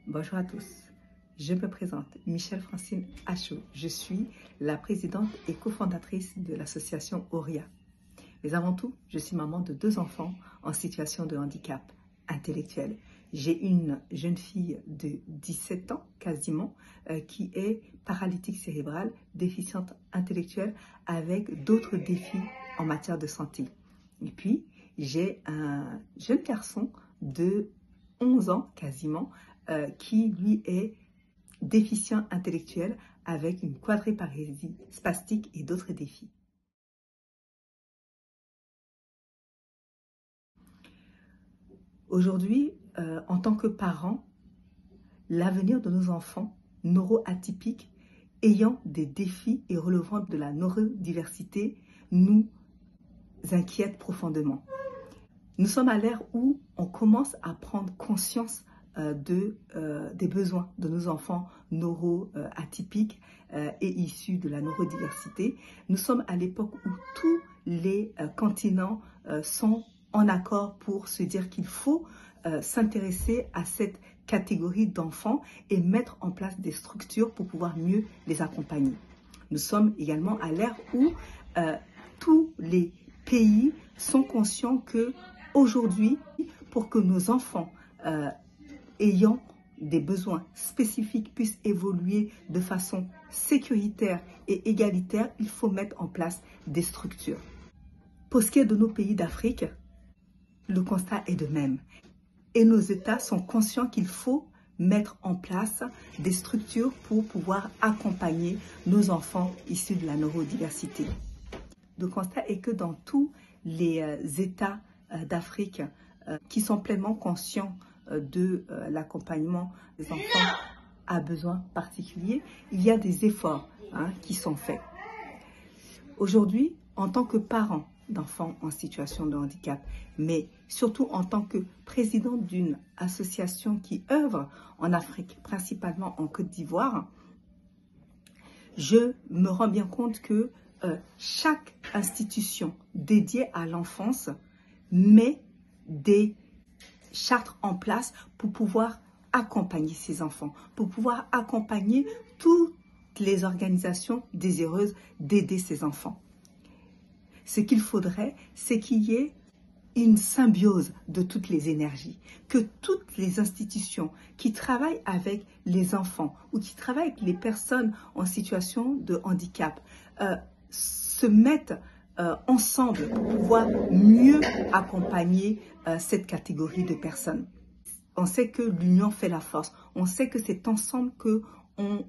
Bonjour à tous, je me présente Michelle Francine Achaud. Je suis la présidente et cofondatrice de l'association Auria. Mais avant tout, je suis maman de 2 enfants en situation de handicap intellectuel. J'ai une jeune fille de 17 ans quasiment qui est paralytique cérébrale, déficiente intellectuelle avec d'autres défis en matière de santé. Et puis, j'ai un jeune garçon de 11 ans quasiment qui lui est déficient intellectuel avec une quadriparésie spastique et d'autres défis. Aujourd'hui, en tant que parents, l'avenir de nos enfants neuroatypiques ayant des défis et relevant de la neurodiversité nous inquiète profondément. Nous sommes à l'ère où on commence à prendre conscience des besoins de nos enfants neuroatypiques et issus de la neurodiversité. Nous sommes à l'époque où tous les continents sont en accord pour se dire qu'il faut s'intéresser à cette catégorie d'enfants et mettre en place des structures pour pouvoir mieux les accompagner. Nous sommes également à l'ère où tous les pays sont conscients que aujourd'hui, pour que nos enfants ayant des besoins spécifiques puissent évoluer de façon sécuritaire et égalitaire, il faut mettre en place des structures. Pour ce qui est de nos pays d'Afrique, le constat est de même. Et nos États sont conscients qu'il faut mettre en place des structures pour pouvoir accompagner nos enfants issus de la neurodiversité. Le constat est que dans tous les États d'Afrique qui sont pleinement conscients de l'accompagnement des enfants à besoins particuliers, il y a des efforts qui sont faits. Aujourd'hui, en tant que parent d'enfants en situation de handicap, mais surtout en tant que présidente d'une association qui œuvre en Afrique, principalement en Côte d'Ivoire, je me rends bien compte que chaque institution dédiée à l'enfance met des chartes en place pour pouvoir accompagner ces enfants, pour pouvoir accompagner toutes les organisations désireuses d'aider ces enfants. Ce qu'il faudrait, c'est qu'il y ait une symbiose de toutes les énergies, que toutes les institutions qui travaillent avec les enfants ou qui travaillent avec les personnes en situation de handicap se mettent ensemble pour pouvoir mieux accompagner cette catégorie de personnes. On sait que l'union fait la force. On sait que c'est ensemble qu'on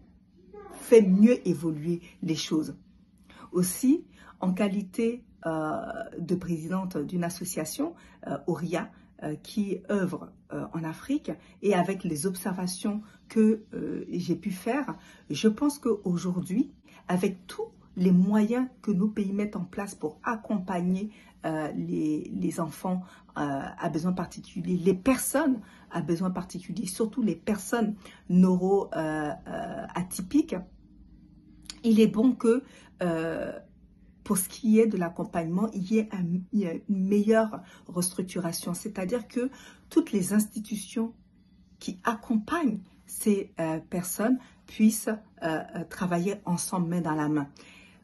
fait mieux évoluer les choses. Aussi, en qualité de présidente d'une association, Auria, qui œuvre en Afrique, et avec les observations que j'ai pu faire, je pense qu'aujourd'hui, avec tous les moyens que nos pays mettent en place pour accompagner les enfants à besoins particuliers, les personnes à besoins particuliers, surtout les personnes neuroatypiques, il est bon que pour ce qui est de l'accompagnement, il y ait une meilleure restructuration. C'est-à-dire que toutes les institutions qui accompagnent ces personnes puissent travailler ensemble, main dans la main.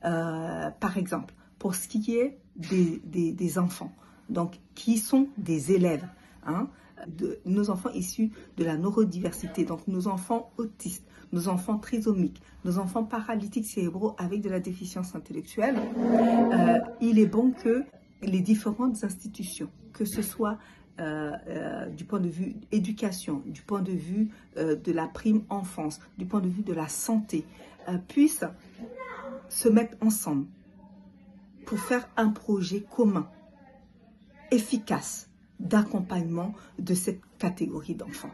Par exemple, pour ce qui est des enfants, donc qui sont des élèves, de nos enfants issus de la neurodiversité, donc nos enfants autistes, nos enfants trisomiques, nos enfants paralytiques cérébraux avec de la déficience intellectuelle, il est bon que les différentes institutions, que ce soit du point de vue éducation, du point de vue de la prime enfance, du point de vue de la santé, puissent se mettre ensemble pour faire un projet commun, efficace, d'accompagnement de cette catégorie d'enfants.